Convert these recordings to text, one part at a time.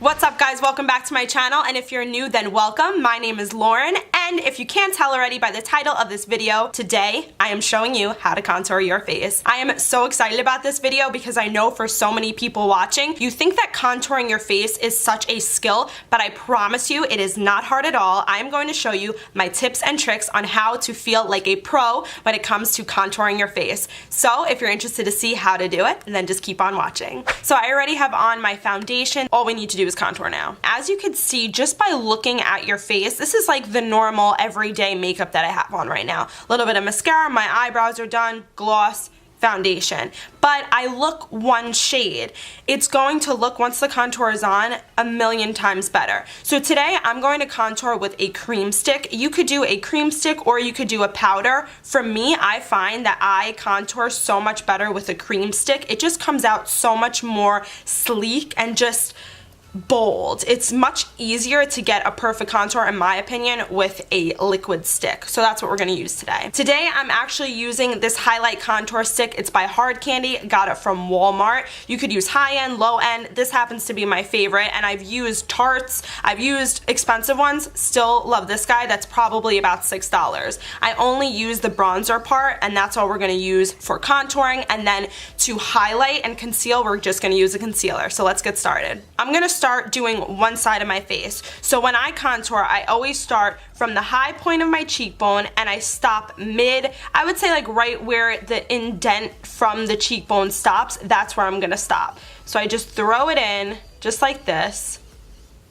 What's up guys, welcome back to my channel, and if you're new then welcome. My name is Lauren, and if you can't tell already by the title of this video, today I am showing you how to contour your face. I am so excited about this video because I know for so many people watching, you think that contouring your face is such a skill, but I promise you it is not hard at all. I am going to show you my tips and tricks on how to feel like a pro when it comes to contouring your face. So if you're interested to see how to do it, then just keep on watching. So I already have on my foundation. All we need to do is contour now. As you can see, just by looking at your face, this is like the normal everyday makeup that I have on right now. A little bit of mascara, my eyebrows are done, gloss, foundation. But I look one shade. It's going to look, once the contour is on, a million times better. So today I'm going to contour with a cream stick. You could do a cream stick or you could do a powder. For me, I find that I contour so much better with a cream stick. It just comes out so much more sleek and just bold. It's much easier to get a perfect contour, in my opinion, with a liquid stick. So that's what we're going to use today. Today I'm actually using this highlight contour stick. It's by Hard Candy. Got it from Walmart. You could use high end, low end. This happens to be my favorite, and I've used Tarte's. I've used expensive ones. Still love this guy. That's probably about $6. I only use the bronzer part, and that's all we're going to use for contouring. And then to highlight and conceal, we're just going to use a concealer. So let's get started. I'm going to start doing one side of my face. So when I contour, I always start from the high point of my cheekbone and I stop mid, I would say like right where the indent from the cheekbone stops. That's where I'm gonna stop. So I just throw it in just like this,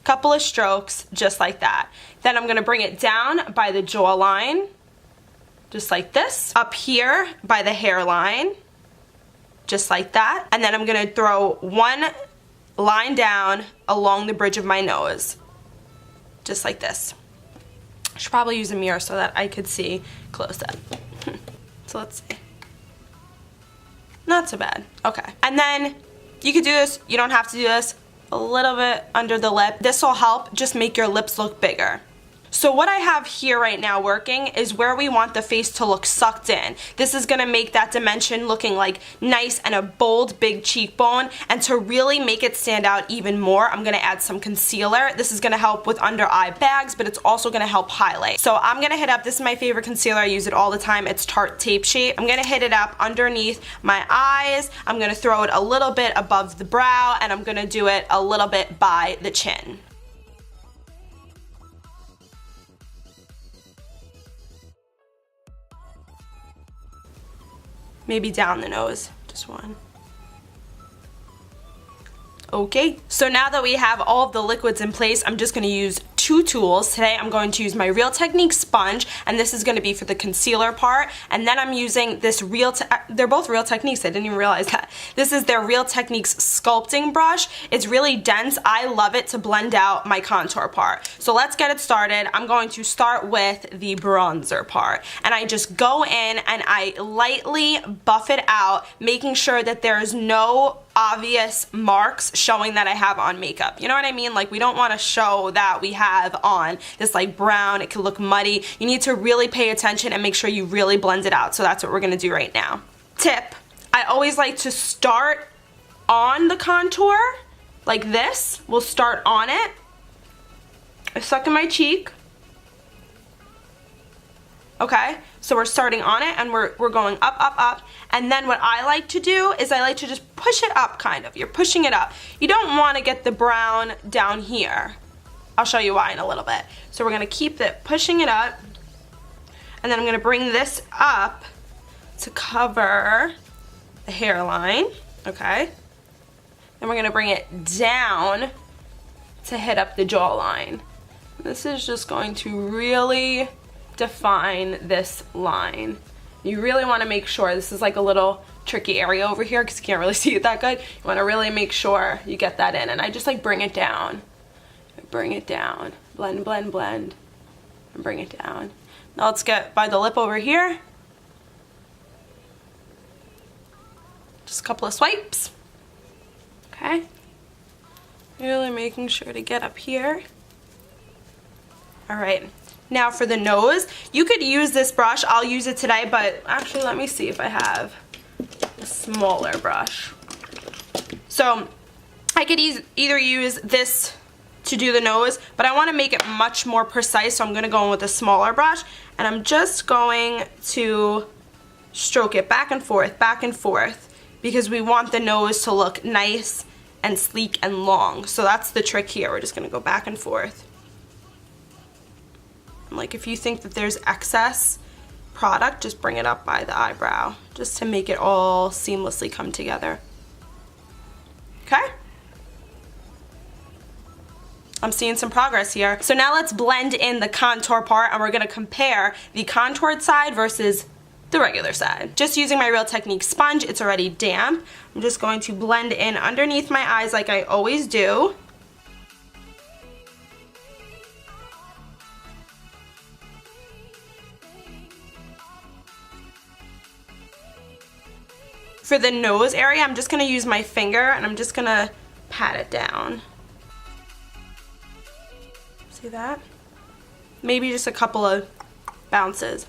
couple of strokes just like that. Then I'm gonna bring it down by the jawline, just like this, up here by the hairline, just like that, and then I'm gonna throw one line down along the bridge of my nose, just like this. I should probably use a mirror so that I could see close up. So let's see. Not so bad. Okay. And then you could do this, you don't have to do this, a little bit under the lip. This will help just make your lips look bigger. So what I have here right now working is where we want the face to look sucked in. This is going to make that dimension looking like nice and a bold big cheekbone, and to really make it stand out even more, I'm going to add some concealer. This is going to help with under eye bags, but it's also going to help highlight. So I'm going to hit up, this is my favorite concealer, I use it all the time, it's Tarte Tape Shape. I'm going to hit it up underneath my eyes, I'm going to throw it a little bit above the brow, and I'm going to do it a little bit by the chin. Maybe down the nose, just one. Okay, so now that we have all of the liquids in place, I'm just gonna use two tools. Today I'm going to use my Real Techniques sponge, and this is gonna be for the concealer part, and then I'm using this they're both Real Techniques, I didn't even realize that. This is their Real Techniques sculpting brush. It's really dense. I love it to blend out my contour part. So let's get it started. I'm going to start with the bronzer part, and I just go in and I lightly buff it out, making sure that there's no obvious marks showing that I have on makeup. You know what I mean? Like, we don't want to show that we have on this like brown, it could look muddy. You need to really pay attention and make sure you really blend it out. So that's what we're going to do right now. Tip, I always like to start on the contour like this. We'll start on it. I suck in my cheek. Okay, so we're starting on it and we're going up, up, up. And then what I like to do is I like to just push it up, kind of. You're pushing it up. You don't want to get the brown down here. I'll show you why in a little bit. So we're going to keep it pushing it up. And then I'm going to bring this up to cover the hairline. Okay. Then we're going to bring it down to hit up the jawline. This is just going to really define this line. You really want to make sure, this is like a little tricky area over here because you can't really see it that good. You want to really make sure you get that in, and I just like bring it down. Bring it down. Blend, blend, blend. And bring it down. Now let's get by the lip over here. Just a couple of swipes. Okay. Really making sure to get up here. Alright. Now for the nose, you could use this brush. I'll use it today, but actually let me see if I have a smaller brush. So I could either use this to do the nose, but I want to make it much more precise, so I'm going to go in with a smaller brush, and I'm just going to stroke it back and forth, because we want the nose to look nice and sleek and long. So that's the trick here. We're just going to go back and forth. And like if you think that there's excess product, just bring it up by the eyebrow, just to make it all seamlessly come together. Okay? I'm seeing some progress here. So now let's blend in the contour part, and we're gonna compare the contoured side versus the regular side. Just using my Real Technique sponge, it's already damp. I'm just going to blend in underneath my eyes like I always do. For the nose area, I'm just gonna use my finger and I'm just gonna pat it down. See that? Maybe just a couple of bounces.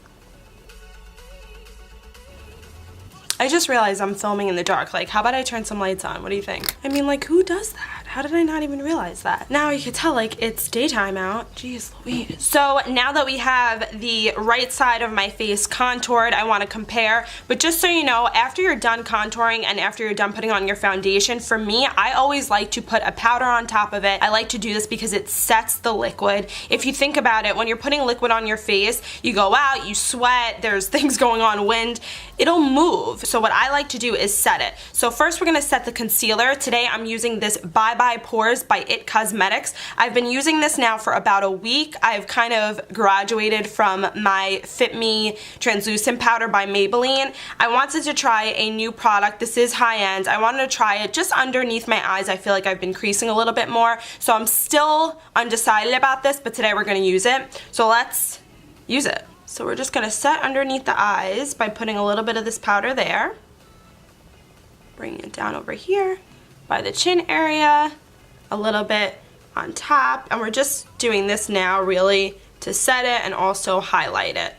I just realized I'm filming in the dark. Like, how about I turn some lights on? What do you think? I mean, like, who does that? How did I not even realize that? Now you can tell, like, it's daytime out. Jeez Louise. So now that we have the right side of my face contoured, I want to compare. But just so you know, after you're done contouring and after you're done putting on your foundation, for me, I always like to put a powder on top of it. I like to do this because it sets the liquid. If you think about it, when you're putting liquid on your face, you go out, you sweat, there's things going on, wind, it'll move. So what I like to do is set it. So first we're gonna set the concealer. Today I'm using this Bye Bye Pores by IT Cosmetics. I've been using this now for about a week. I've kind of graduated from my Fit Me translucent powder by Maybelline. I wanted to try a new product. This is high-end. I wanted to try it just underneath my eyes. I feel like I've been creasing a little bit more, so I'm still undecided about this, but today we're gonna use it. So let's use it. So we're just gonna set underneath the eyes by putting a little bit of this powder there. Bringing it down over here by the chin area, a little bit on top, and we're just doing this now really to set it and also highlight it.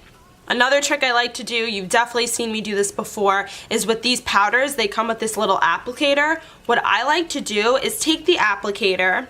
Another trick I like to do, you've definitely seen me do this before, is with these powders, they come with this little applicator. What I like to do is take the applicator,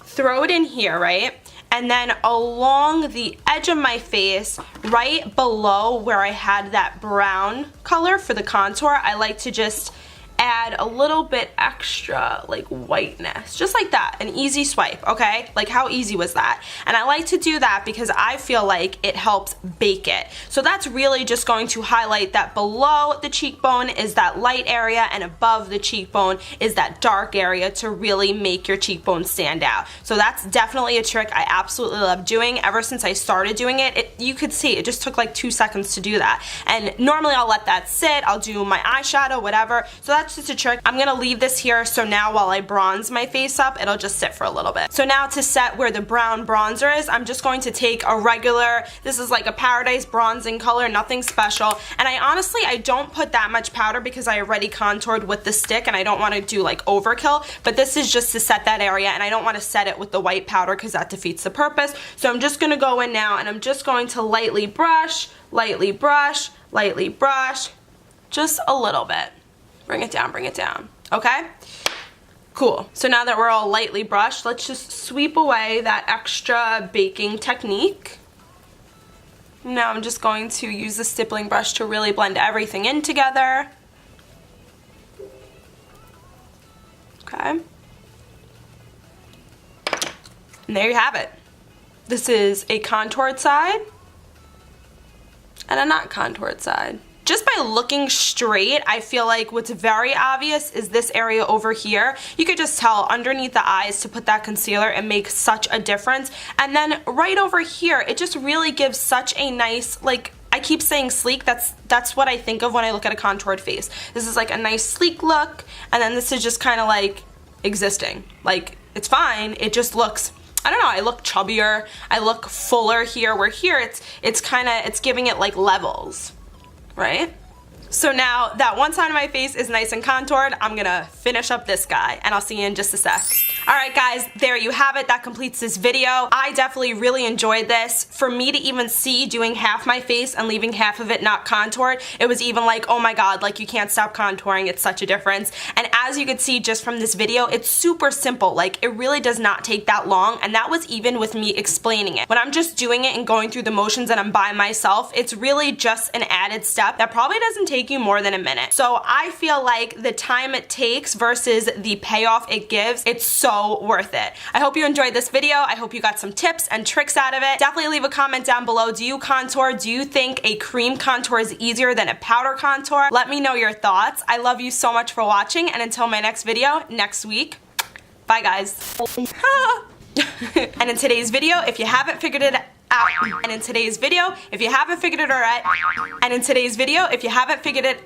throw it in here, right? And then along the edge of my face, right below where I had that brown color for the contour, I like to just add a little bit extra like whiteness, just like that, an easy swipe, okay? Like how easy was that? And I like to do that because I feel like it helps bake it. So that's really just going to highlight that below the cheekbone is that light area and above the cheekbone is that dark area to really make your cheekbone stand out. So that's definitely a trick I absolutely love doing. Ever since I started doing it, you could see it just took like 2 seconds to do that. And normally I'll let that sit, I'll do my eyeshadow, whatever. So that's just a trick. I'm gonna leave this here so now while I bronze my face up, it'll just sit for a little bit. So now to set where the brown bronzer is, I'm just going to take a regular, this is like a Paradise bronzing color, nothing special. And I don't put that much powder because I already contoured with the stick and I don't want to do like overkill, but this is just to set that area and I don't want to set it with the white powder because that defeats the purpose. So I'm just gonna go in now and I'm just going to lightly brush, lightly brush, lightly brush, just a little bit. Bring it down, okay? Cool. So now that we're all lightly brushed, let's just sweep away that extra baking technique. Now I'm just going to use the stippling brush to really blend everything in together. Okay. And there you have it. This is a contoured side and a not contoured side. Just by looking straight, I feel like what's very obvious is this area over here. You could just tell underneath the eyes to put that concealer and make such a difference. And then right over here, it just really gives such a nice, like, I keep saying sleek, that's what I think of when I look at a contoured face. This is like a nice sleek look, and then this is just kind of like existing. Like, it's fine, it just looks, I don't know, I look chubbier, I look fuller here, where here it's giving it like levels. Right? So now that one side of my face is nice and contoured, I'm gonna finish up this guy, and I'll see you in just a sec. Alright guys, there you have it. That completes this video. I definitely really enjoyed this. For me to even see doing half my face and leaving half of it not contoured, it was even like, oh my god, like you can't stop contouring, it's such a difference. And as you could see just from this video, it's super simple. Like, it really does not take that long, and that was even with me explaining it. When I'm just doing it and going through the motions and I'm by myself, it's really just an added step that probably doesn't take you more than a minute. So I feel like the time it takes versus the payoff it gives, it's so worth it. I hope you enjoyed this video. I hope you got some tips and tricks out of it. Definitely leave a comment down below. Do you contour? Do you think a cream contour is easier than a powder contour? Let me know your thoughts. I love you so much for watching, and until my next video next week, bye guys. And in today's video, if you haven't figured it out, and in today's video, if you haven't figured it out, and in today's video, if you haven't figured it